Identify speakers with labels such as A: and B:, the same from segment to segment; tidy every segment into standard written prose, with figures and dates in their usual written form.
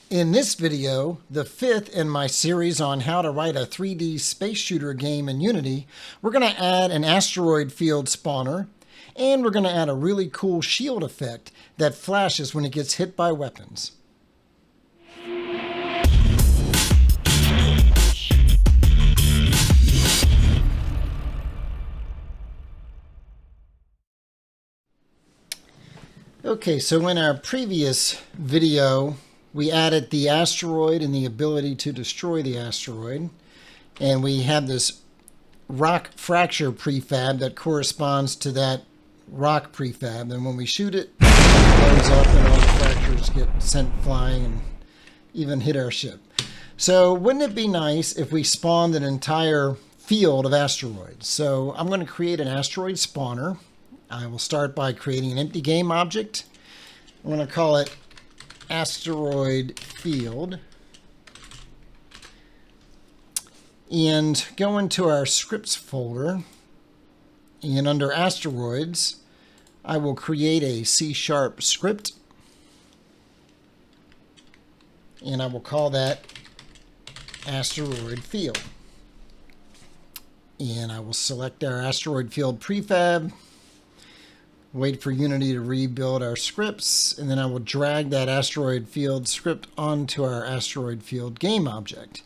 A: In this video, the fifth in my series on how to write a 3D space shooter game in Unity, we're going to add an asteroid field spawner, and we're going to add a really cool shield effect that flashes when it gets hit by weapons. Okay, so in our previous video, we added the asteroid and the ability to destroy the asteroid. And we have this rock fracture prefab that corresponds to that rock prefab. And when we shoot it, it blows up and all the fractures get sent flying and even hit our ship. So wouldn't it be nice if we spawned an entire field of asteroids? So I'm going to create an asteroid spawner. I will start by creating an empty game object. I'm going to call it asteroid field. And go into our scripts folder. And under asteroids, I will create a C# script. And I will call that asteroid field. And I will select our asteroid field prefab. Wait for Unity to rebuild our scripts, and then I will drag that asteroid field script onto our asteroid field game object.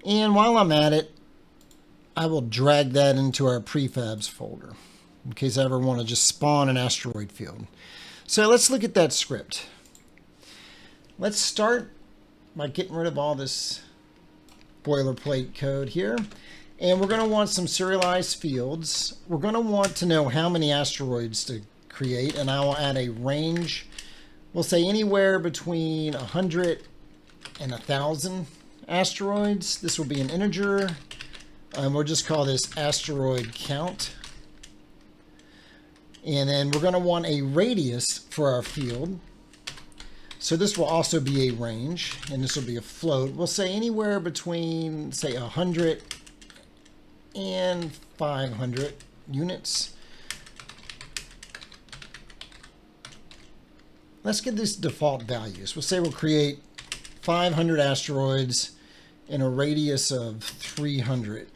A: And while I'm at it, I will drag that into our prefabs folder in case I ever want to just spawn an asteroid field. So let's look at that script. Let's start by getting rid of all this boilerplate code here. And we're going to want some serialized fields. We're going to want to know how many asteroids to create, and I will add a range. We'll say anywhere between 100 and 1,000 asteroids. This will be an integer, and we'll just call this asteroid count. And then we're going to want a radius for our field. So this will also be a range, and this will be a float. We'll say anywhere between, say, 100 and 500 units. Let's get these default values. We'll say we'll create 500 asteroids in a radius of 300.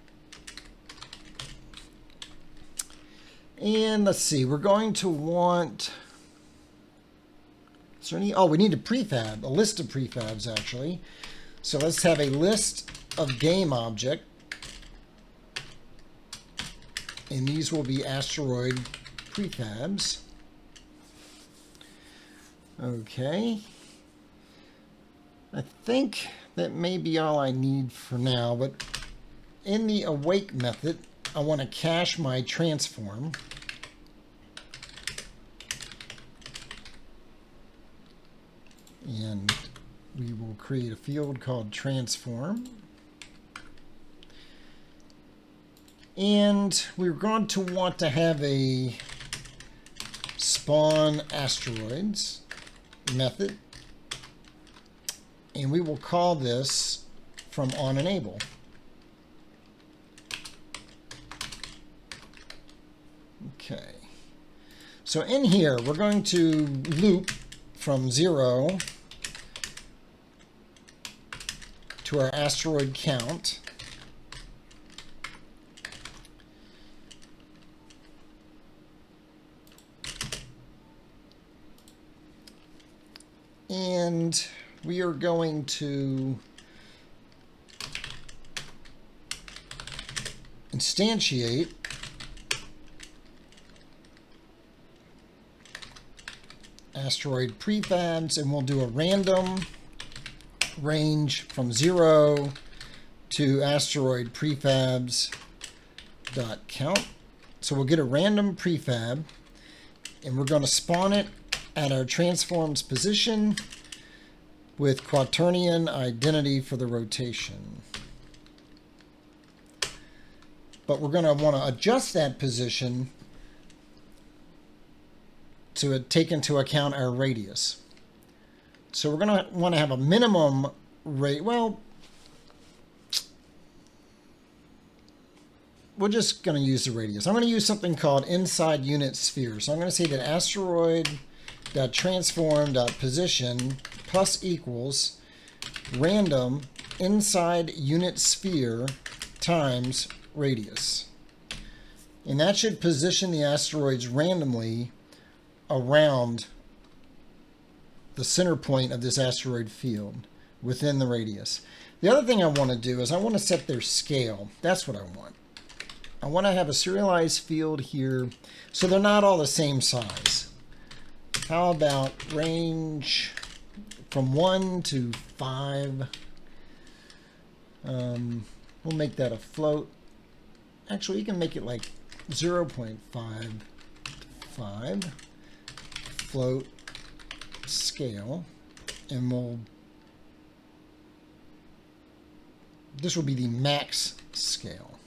A: And let's see, we're going to want, is there any, oh, we need a prefab, a list of prefabs actually. So let's have a list of game object. And these will be asteroid prefabs. Okay. I think that may be all I need for now, but in the awake method, I want to cache my transform. And we will create a field called transform. And we're going to want to have a spawn asteroids method. And we will call this from on enable. Okay. So in here, we're going to loop from 0 to our asteroid count. And we are going to instantiate asteroid prefabs, and we'll do a random range from 0 to asteroid prefabs dot count. So we'll get a random prefab, and we're going to spawn it at our transforms position with quaternion identity for the rotation. But we're going to want to adjust that position to take into account our radius. So we're going to want to have a minimum rate. Well, we're just going to use the radius. I'm going to use something called inside unit sphere. So I'm going to say that asteroid.transform.position plus equals random inside unit sphere times radius. And that should position the asteroids randomly around the center point of this asteroid field within the radius. The other thing I want to do is I want to set their scale. That's what I want. I want to have a serialized field here so they're not all the same size. How about range from 1 to 5? We'll make that a float. Actually, you can make it like 0.55 float scale, and this will be the max scale.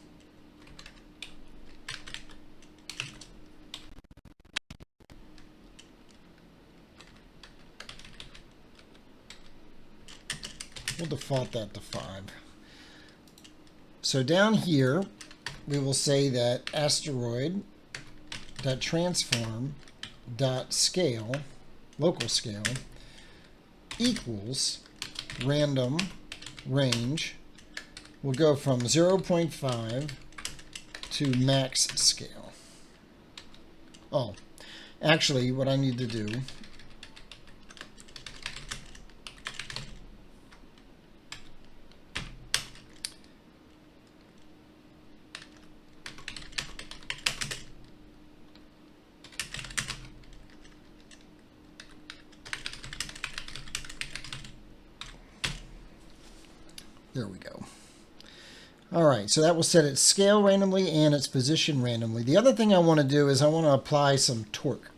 A: We'll default that to 5. So down here, we will say that asteroid.transform.scale, local scale, equals random range. We'll go from 0.5 to max scale. Oh, actually, what I need to do there we go. All right, so that will set its scale randomly and its position randomly. The other thing I want to do is I want to apply some torque.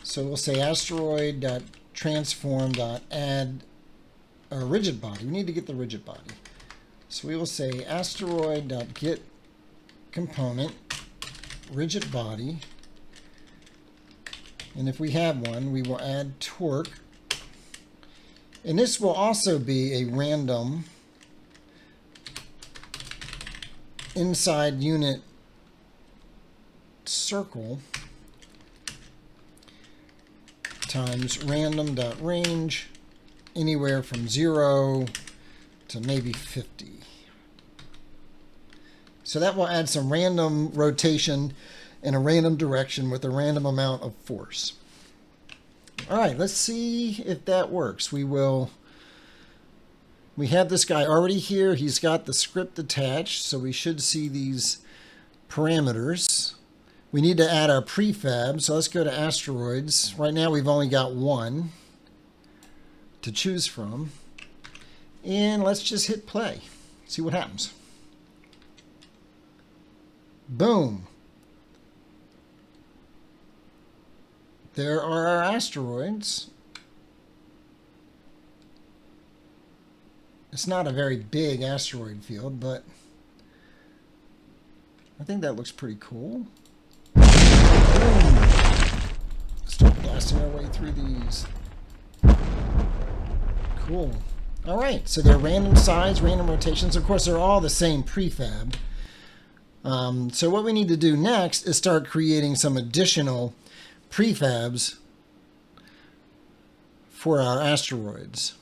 A: So we'll say asteroid.transform.add a rigid body. We need to get the rigid body. So we will say asteroid.get component rigid body. And if we have one, we will add torque. And this will also be a random inside unit circle times random.range anywhere from 0 to maybe 50. So that will add some random rotation in a random direction with a random amount of force. All right, let's see if that works. We have this guy already here. He's got the script attached, so we should see these parameters. We need to add our prefab, so let's go to asteroids. Right now we've only got one to choose from. And let's just hit play, see what happens. Boom. There are our asteroids. It's not a very big asteroid field, but I think that looks pretty cool. Boom. Start blasting our way through these. Cool. All right, so they're random size, random rotations. Of course, they're all the same prefab. So what we need to do next is start creating some additional prefabs for our asteroids.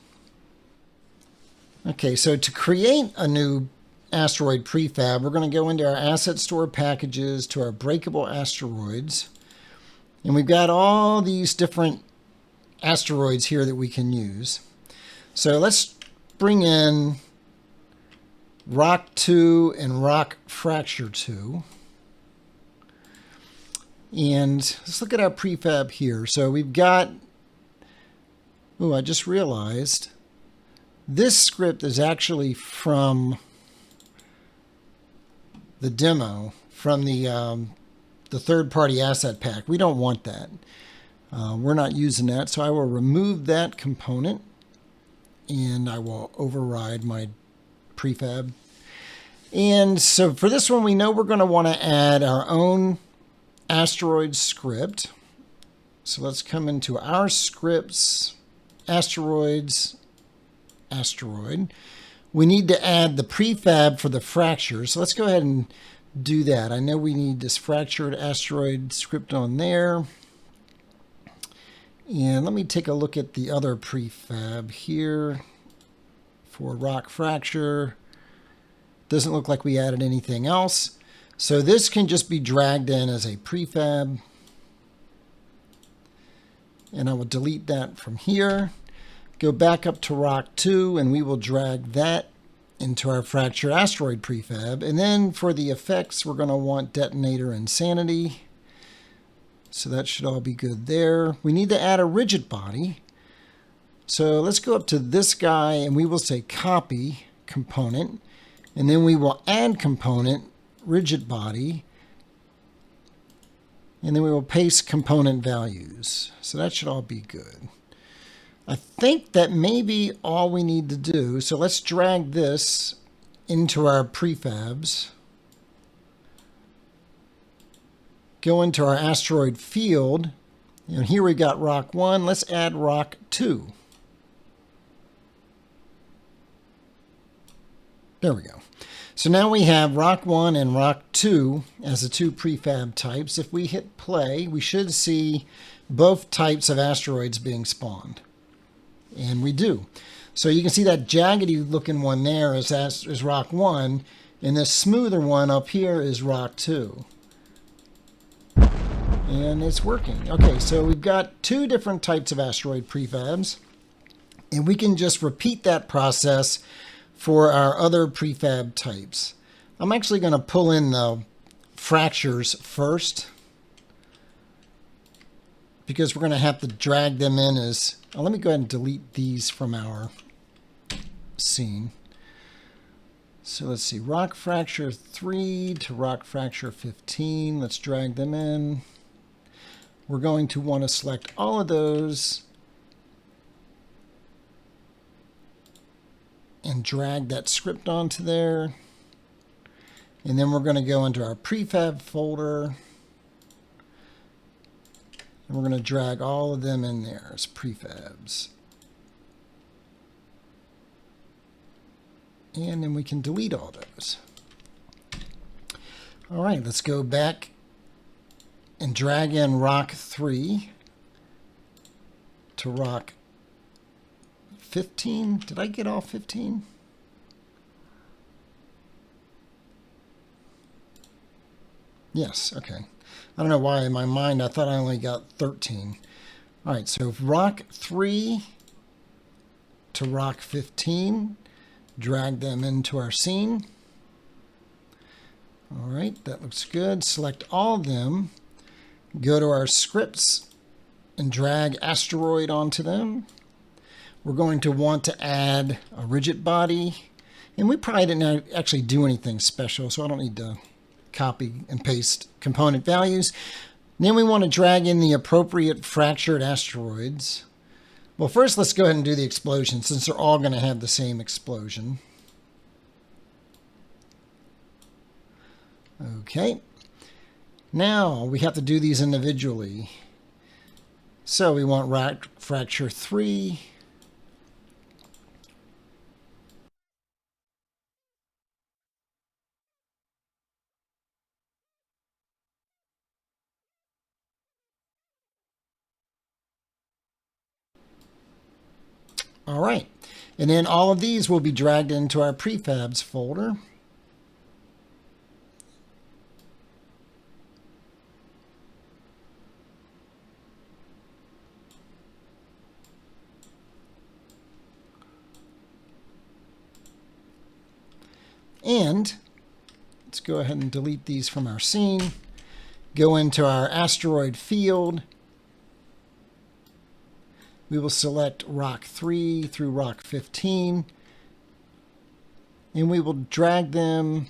A: Okay, so to create a new asteroid prefab, we're going to go into our asset store packages to our breakable asteroids. And we've got all these different asteroids here that we can use. So let's bring in Rock 2 and Rock Fracture 2. And let's look at our prefab here. So we've got, oh, I just realized this script is actually from the demo, from the third-party asset pack. We don't want that. We're not using that, so I will remove that component and I will override my prefab. And so for this one, we know we're going to want to add our own asteroid script. So let's come into our scripts, asteroids, asteroid. We need to add the prefab for the fracture. So let's go ahead and do that. I know we need this fractured asteroid script on there. And let me take a look at the other prefab here for rock fracture. Doesn't look like we added anything else. So this can just be dragged in as a prefab. And I will delete that from here. Go back up to rock 2 and we will drag that into our fractured asteroid prefab. And then for the effects, we're going to want detonator insanity. So that should all be good there. We need to add a rigid body. So let's go up to this guy and we will say copy component. And then we will add component rigid body. And then we will paste component values. So that should all be good. I think that may be all we need to do. So let's drag this into our prefabs. Go into our asteroid field. And here we got rock 1. Let's add rock 2. There we go. So now we have rock 1 and rock 2 as the two prefab types. If we hit play, we should see both types of asteroids being spawned. And we do. So you can see that jaggedy looking one there is rock 1, and this smoother one up here is rock 2. And it's working. Okay, so we've got two different types of asteroid prefabs, and we can just repeat that process for our other prefab types. I'm actually going to pull in the fractures first because we're going to have to drag them in as... let me go ahead and delete these from our scene. So let's see, rock fracture 3 to rock fracture 15. Let's drag them in. We're going to want to select all of those and drag that script onto there. And then we're going to go into our prefab folder. And we're going to drag all of them in there as prefabs. And then we can delete all those. All right, let's go back and drag in rock 3 to rock 15. Did I get all 15? Yes, okay. I don't know why in my mind I thought I only got 13. All right, so rock 3 to rock 15, drag them into our scene. All right, that looks good. Select all of them, go to our scripts and drag asteroid onto them. We're going to want to add a rigid body, and we probably didn't actually do anything special, so I don't need to copy and paste component values. Then we want to drag in the appropriate fractured asteroids. Well, first let's go ahead and do the explosion since they're all going to have the same explosion. Okay. Now we have to do these individually. So we want rock fracture 3. All right, and then all of these will be dragged into our prefabs folder. And let's go ahead and delete these from our scene. Go into our asteroid field. We will select rock 3 through rock 15, and we will drag them.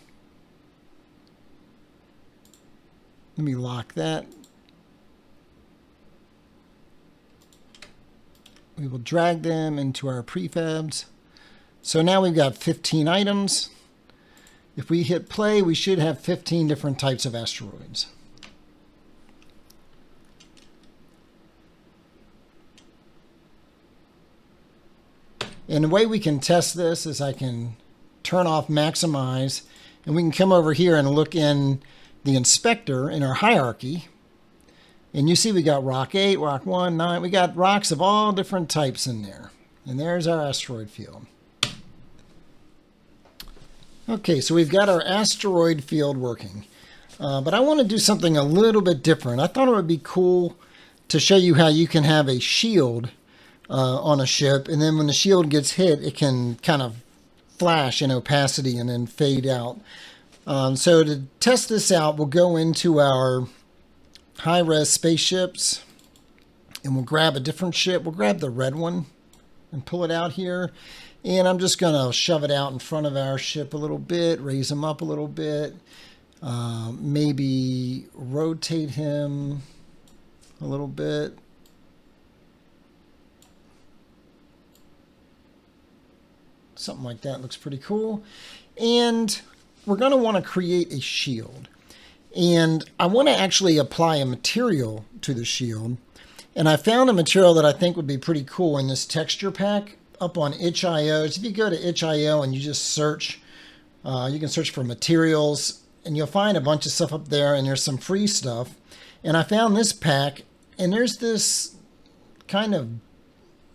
A: Let me lock that. We will drag them into our prefabs. So now we've got 15 items. If we hit play, we should have 15 different types of asteroids. And the way we can test this is I can turn off maximize, and we can come over here and look in the inspector in our hierarchy. And you see we got rock 8, rock 1, 9. We got rocks of all different types in there. And there's our asteroid field. Okay, so we've got our asteroid field working. But I want to do something a little bit different. I thought it would be cool to show you how you can have a shield on a ship. And then when the shield gets hit, it can kind of flash in opacity and then fade out. So to test this out, we'll go into our high-res spaceships and we'll grab a different ship. We'll grab the red one and pull it out here. And I'm just going to shove it out in front of our ship a little bit, raise him up a little bit, maybe rotate him a little bit. Something like that looks pretty cool. And we're going to want to create a shield. And I want to actually apply a material to the shield. And I found a material that I think would be pretty cool in this texture pack up on itch.io. If you go to itch.io and you just search, you can search for materials and you'll find a bunch of stuff up there, and there's some free stuff. And I found this pack, and there's this kind of,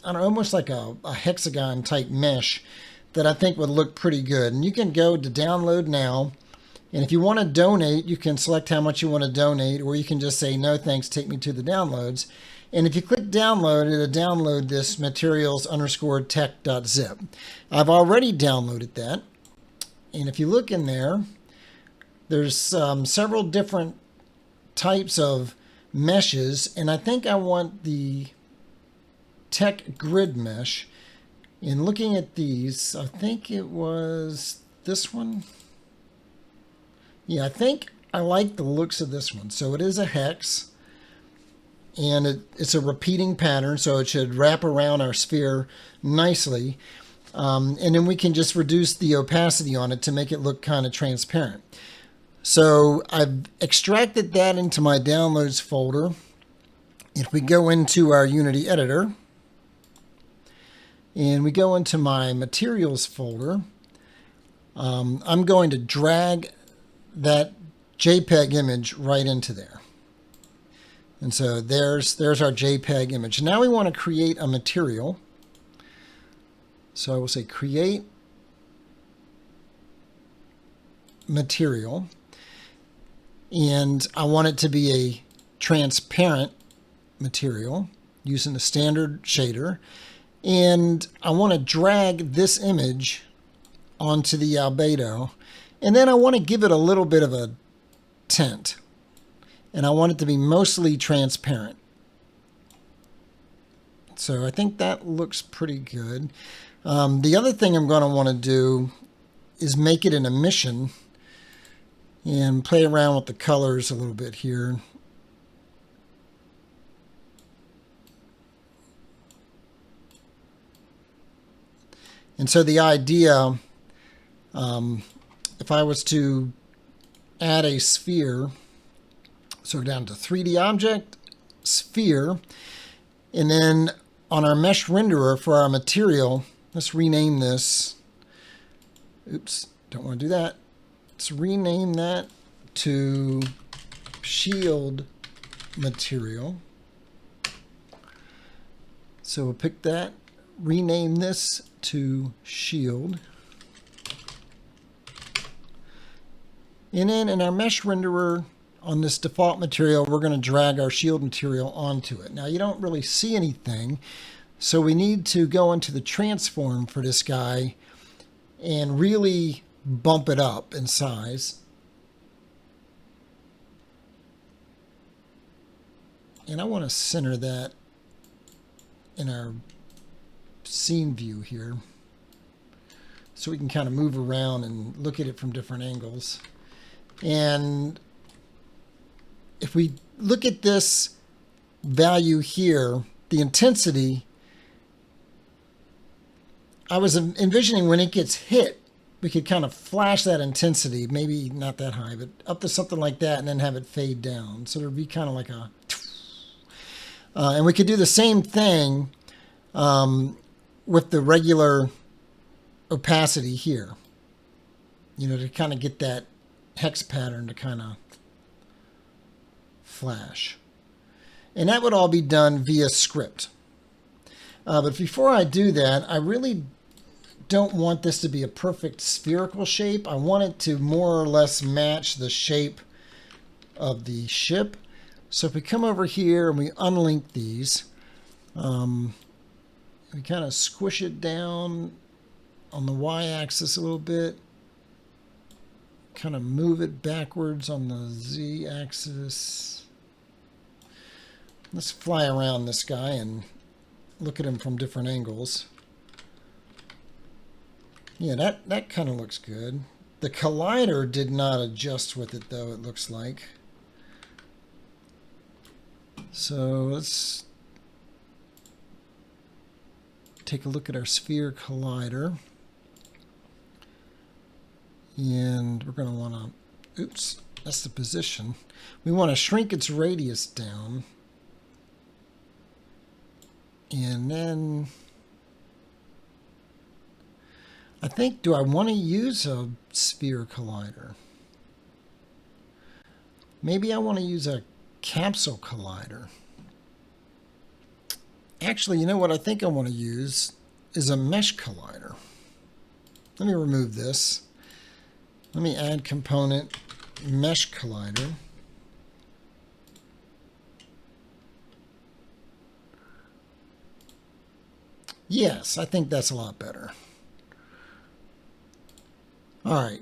A: I don't know, almost like a hexagon type mesh that I think would look pretty good. And you can go to download now. And if you want to donate, you can select how much you want to donate, or you can just say, no thanks, take me to the downloads. And if you click download, it'll download this materials_tech.zip. I've already downloaded that. And if you look in there, there's several different types of meshes. And I think I want the tech grid mesh. In looking at these, I think it was this one. Yeah, I think I like the looks of this one. So it is a hex, and it's a repeating pattern, so it should wrap around our sphere nicely. And then we can just reduce the opacity on it to make it look kind of transparent. So I've extracted that into my downloads folder. If we go into our Unity editor, and we go into my materials folder, I'm going to drag that JPEG image right into there. And so there's our JPEG image. Now we want to create a material. So I will say create material. And I want it to be a transparent material using the standard shader. And I want to drag this image onto the albedo. And then I want to give it a little bit of a tint. And I want it to be mostly transparent. So I think that looks pretty good. The other thing I'm going to want to do is make it an emission and play around with the colors a little bit here. And so the idea, if I was to add a sphere, so down to 3D object, sphere, and then on our mesh renderer for our material, let's rename this. Oops, don't want to do that. Let's rename that to shield material. So we'll pick that, rename this to shield. And then in our mesh renderer on this default material, we're going to drag our shield material onto it. Now you don't really see anything, so we need to go into the transform for this guy and really bump it up in size. And I want to center that in our scene view here, so we can kind of move around and look at it from different angles. And if we look at this value here, the intensity, I was envisioning when it gets hit, we could kind of flash that intensity, maybe not that high, but up to something like that, and then have it fade down. So it would be kind of like a... and we could do the same thing with the regular opacity here, you know, to kind of get that hex pattern to kind of flash. And that would all be done via script. But before I do that, I really don't want this to be a perfect spherical shape. I want it to more or less match the shape of the ship. So if we come over here and we unlink these, we kind of squish it down on the y-axis a little bit, kind of move it backwards on the z-axis. Let's fly around this guy and look at him from different angles. Yeah, that kind of looks good. The collider did not adjust with it, though, it looks like. So let's take a look at our sphere collider. And we're going to want to, oops, that's the position. We want to shrink its radius down. And then I think, do I want to use a sphere collider? Maybe I want to use a capsule collider. Actually, you know what I think I want to use is a mesh collider. Let me remove this. Let me add component mesh collider. Yes, I think that's a lot better. All right.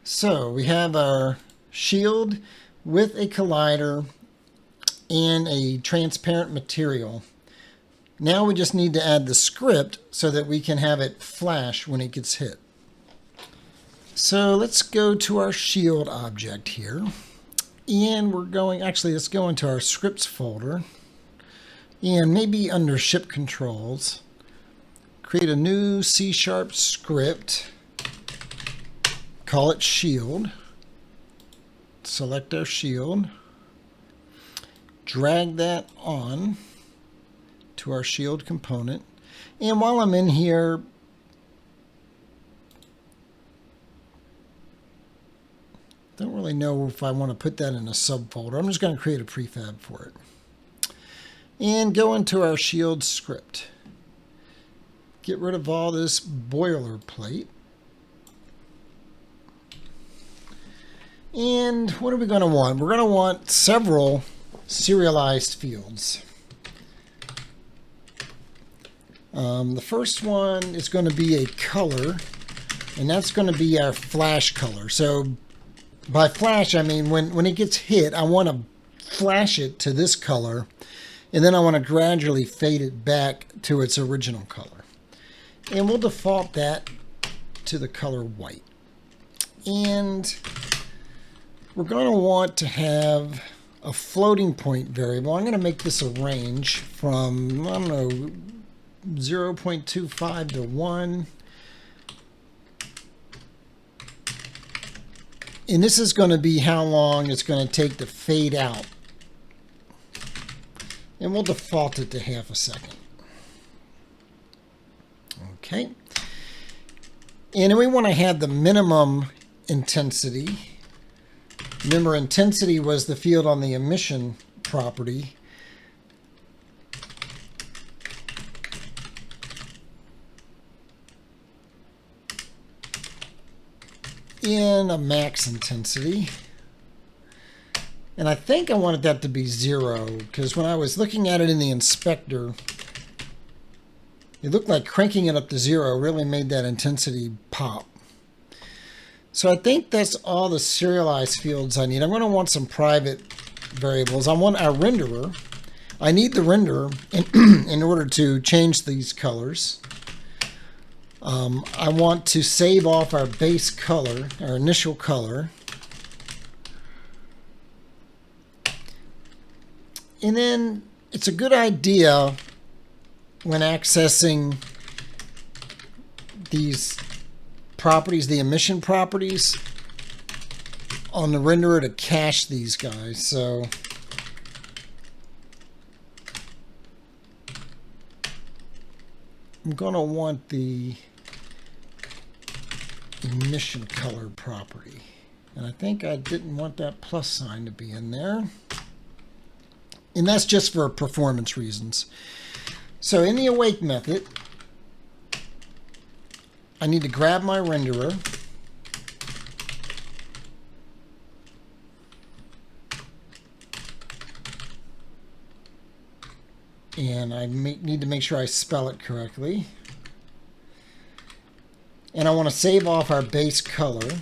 A: So we have our shield with a collider and a transparent material. Now we just need to add the script so that we can have it flash when it gets hit. So let's go to our shield object here. And we're going, actually, let's go into our scripts folder. And maybe under ship controls, create a new C# script, call it shield, select our shield, drag that on to our shield component. And while I'm in here, don't really know if I want to put that in a subfolder. I'm just going to create a prefab for it. And go into our shield script. Get rid of all this boilerplate. And what are we going to want? We're going to want several serialized fields. The first one is going to be a color, and that's going to be our flash color. So by flash, I mean when it gets hit, I want to flash it to this color. And then I want to gradually fade it back to its original color. And we'll default that to the color white. And we're going to want to have a floating point variable. I'm going to make this a range from, I don't know, 0.25 to 1. And this is going to be how long it's going to take to fade out. And we'll default it to ½ second. Okay. And then we want to have the minimum intensity. Remember, intensity was the field on the emission property. And a max intensity. And I think I wanted that to be 0, because when I was looking at it in the inspector, it looked like cranking it up to 0 really made that intensity pop. So I think that's all the serialized fields I need. I'm going to want some private variables. I want our renderer. I need the renderer in order to change these colors. I want to save off our base color, our initial color. And then it's a good idea when accessing these properties, the emission properties, on the renderer to cache these guys. So I'm going to want the emission color property. And I think I didn't want that plus sign to be in there. And that's just for performance reasons. So in the awake method, I need to grab my renderer. And I need to make sure I spell it correctly. And I want to save off our base color.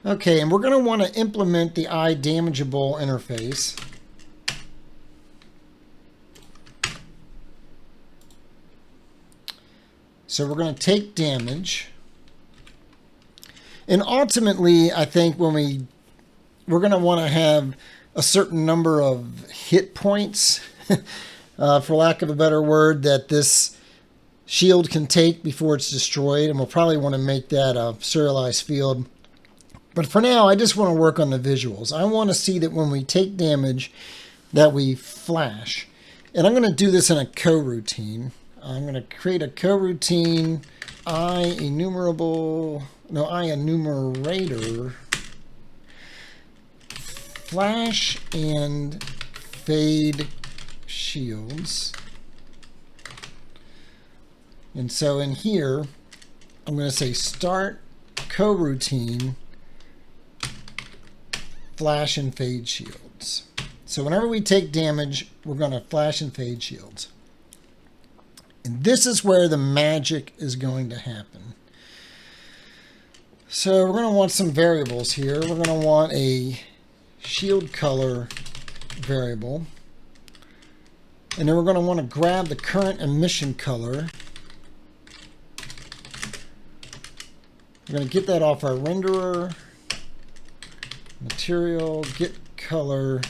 A: Okay, and we're going to want to implement the iDamageable interface. So we're going to take damage. And ultimately, I think when we're going to want to have a certain number of hit points, for lack of a better word, that this shield can take before it's destroyed. And we'll probably want to make that a serialized field. But for now, I just want to work on the visuals. I want to see that when we take damage, that we flash. And I'm going to do this in a coroutine. I'm going to create a coroutine enumerator flash and fade shields. And so in here, I'm going to say start coroutine flash and fade shields. So whenever we take damage, we're going to flash and fade shields. And this is where the magic is going to happen. So we're going to want some variables here. We're going to want a shield color variable. And then we're going to want to grab the current emission color. We're going to get that off our renderer. Material, get color.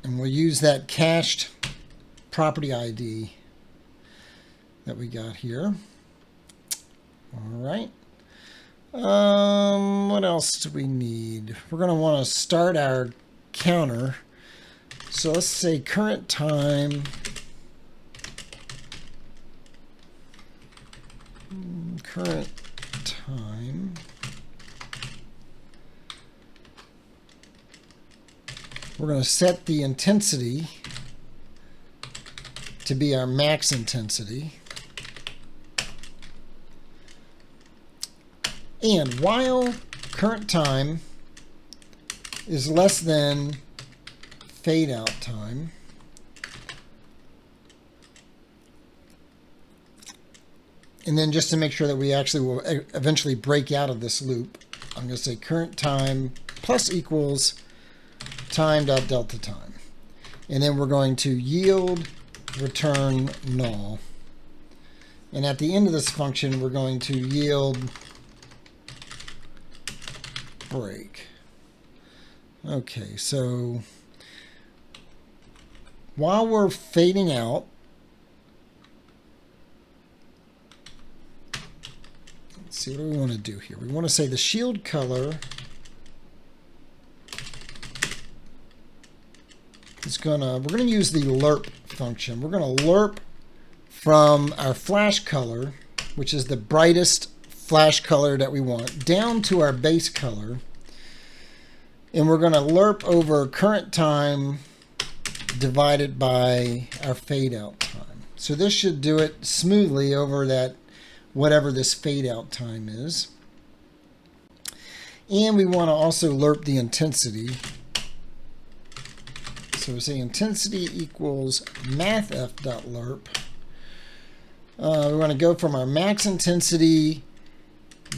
A: And we'll use that cached property ID that we got here. All right. What else do we need? We're going to want to start our counter. So let's say current time. Current time. We're going to set the intensity to be our max intensity. And while current time is less than fade out time, and then just to make sure that we actually will eventually break out of this loop, I'm going to say current time plus equals time.delta time. And then we're going to yield return null. And at the end of this function, we're going to yield break. Okay, so while we're fading out, let's see, what do we want to do here? We want to say the shield color is we're going to use the lerp function. We're going to lerp from our flash color, which is the brightest flash color that we want, down to our base color. And we're going to lerp over current time divided by our fade out time. So this should do it smoothly over that, whatever this fade out time is. And we want to also lerp the intensity. So we say intensity equals mathf.lerp. We want to go from our max intensity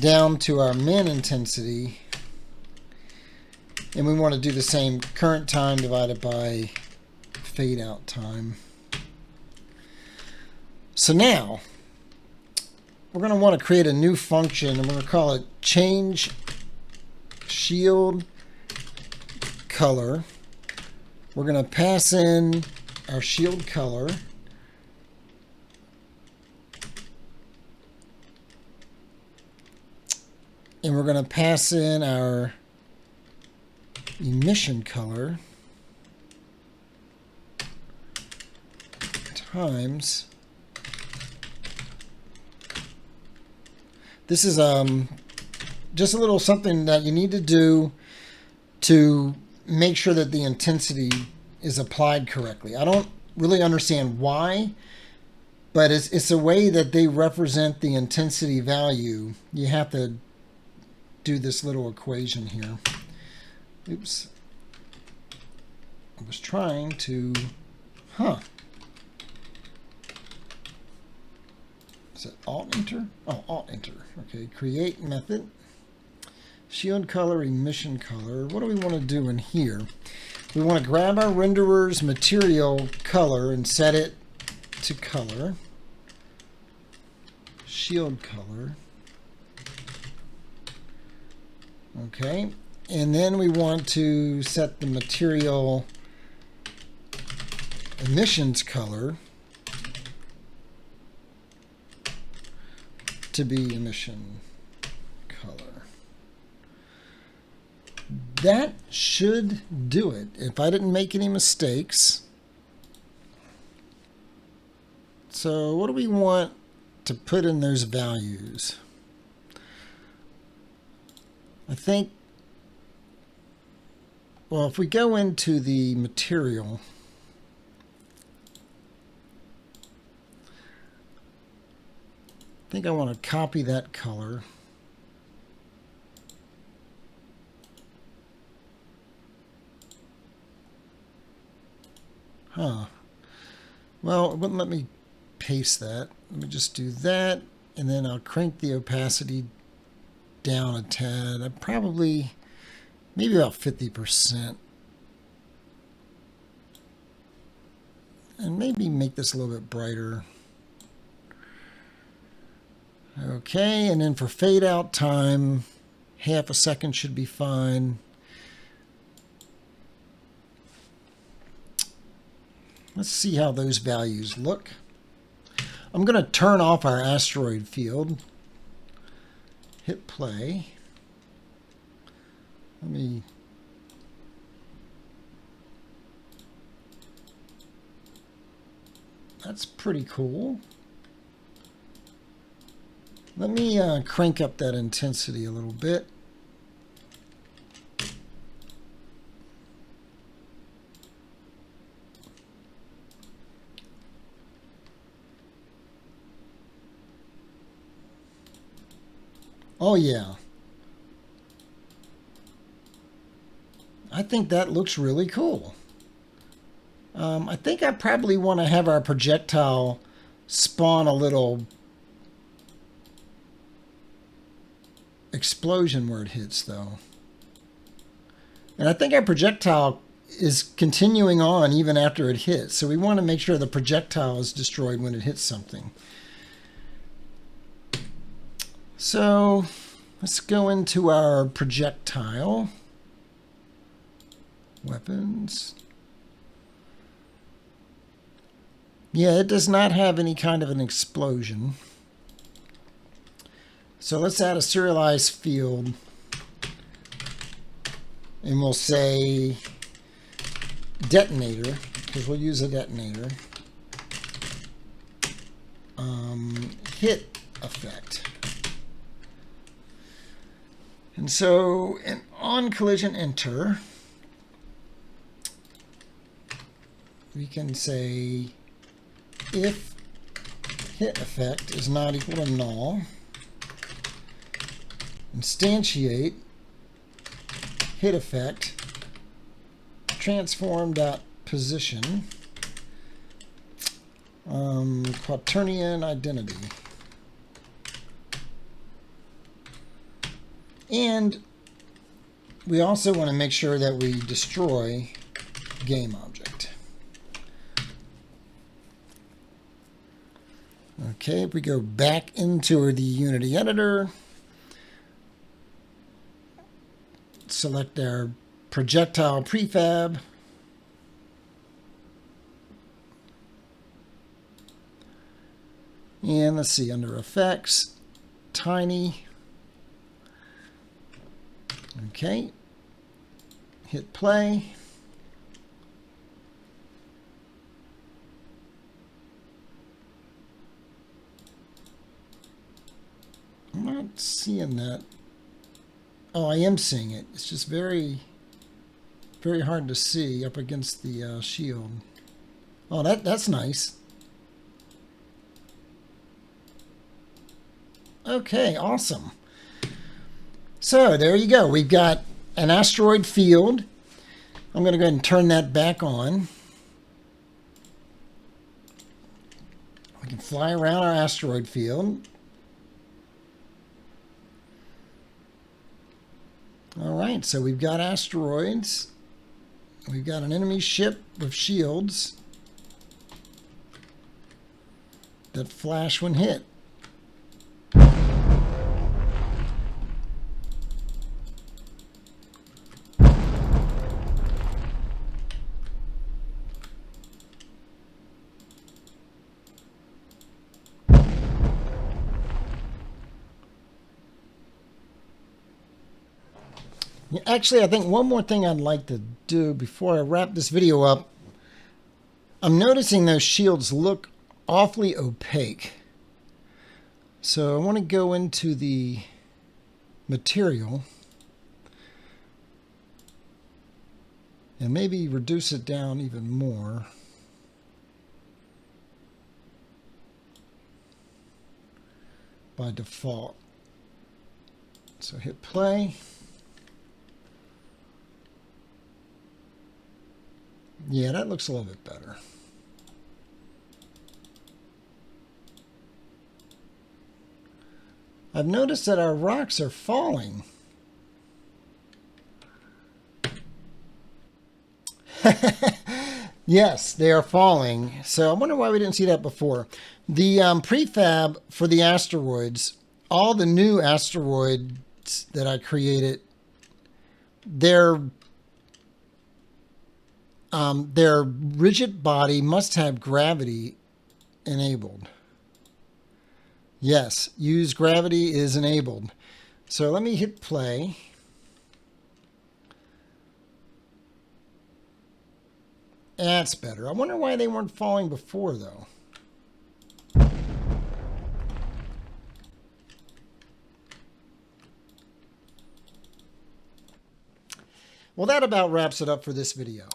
A: down to our min intensity. And we want to do the same, current time divided by fade out time. So now, we're going to want to create a new function, and we're going to call it change shield color. We're going to pass in our shield color. And we're going to pass in our emission color times This is just a little something that you need to do to make sure that the intensity is applied correctly. I don't really understand why, but it's a way that they represent the intensity value. You have to do this little equation here. Oops. I was trying to, Is it Alt-Enter? Oh, Alt-Enter. Okay, create method. Shield color, emission color. What do we want to do in here? We want to grab our renderer's material color and set it to color. Shield color. Okay, and then we want to set the material emissions color to be emission color. That should do it if I didn't make any mistakes. So what do we want to put in those values? I think, well, if we go into the material, I think I want to copy that color. Well, it wouldn't let me paste that. Let me just do that, and then I'll crank the opacity down a tad. Probably, maybe about 50%. And maybe make this a little bit brighter. Okay, and then for fade out time, half a second should be fine. Let's see how those values look. I'm going to turn off our asteroid field. Hit play. That's pretty cool. Let me crank up that intensity a little bit. Oh yeah. I think that looks really cool. I think I probably want to have our projectile spawn a little explosion where it hits, though. And I think our projectile is continuing on even after it hits. So we want to make sure the projectile is destroyed when it hits something. So let's go into our projectile. Weapons. Yeah, it does not have any kind of an explosion. So let's add a serialized field. And we'll say detonator, because we'll use a detonator. Hit effect. And so on collision enter, we can say if hit effect is not equal to null, instantiate hit effect transform.position quaternion identity. And we also want to make sure that we destroy game object. Okay, if we go back into the Unity editor, select our projectile prefab. And let's see, under effects, tiny. Okay, hit play. I'm not not seeing that. Oh, I am seeing it. It's just very, very hard to see up against the shield. Oh, that's nice. Okay, awesome. So there you go. We've got an asteroid field. I'm going to go ahead and turn that back on. We can fly around our asteroid field. All right, so we've got asteroids. We've got an enemy ship with shields that flash when hit. Actually, I think one more thing I'd like to do before I wrap this video up. I'm noticing those shields look awfully opaque. So I want to go into the material and maybe reduce it down even more. By default. So hit play. Yeah, that looks a little bit better. I've noticed that our rocks are falling. Yes, they are falling. So I wonder why we didn't see that before. The prefab for the asteroids, all the new asteroids that I created, their rigid body must have gravity enabled. Yes, use gravity is enabled. So let me hit play. That's better. I wonder why they weren't falling before, though. Well, that about wraps it up for this video.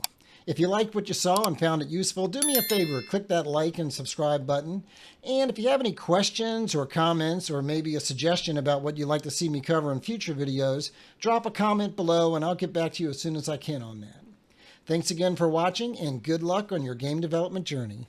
A: If you liked what you saw and found it useful, do me a favor, click that like and subscribe button. And if you have any questions or comments or maybe a suggestion about what you'd like to see me cover in future videos, drop a comment below and I'll get back to you as soon as I can on that. Thanks again for watching and good luck on your game development journey.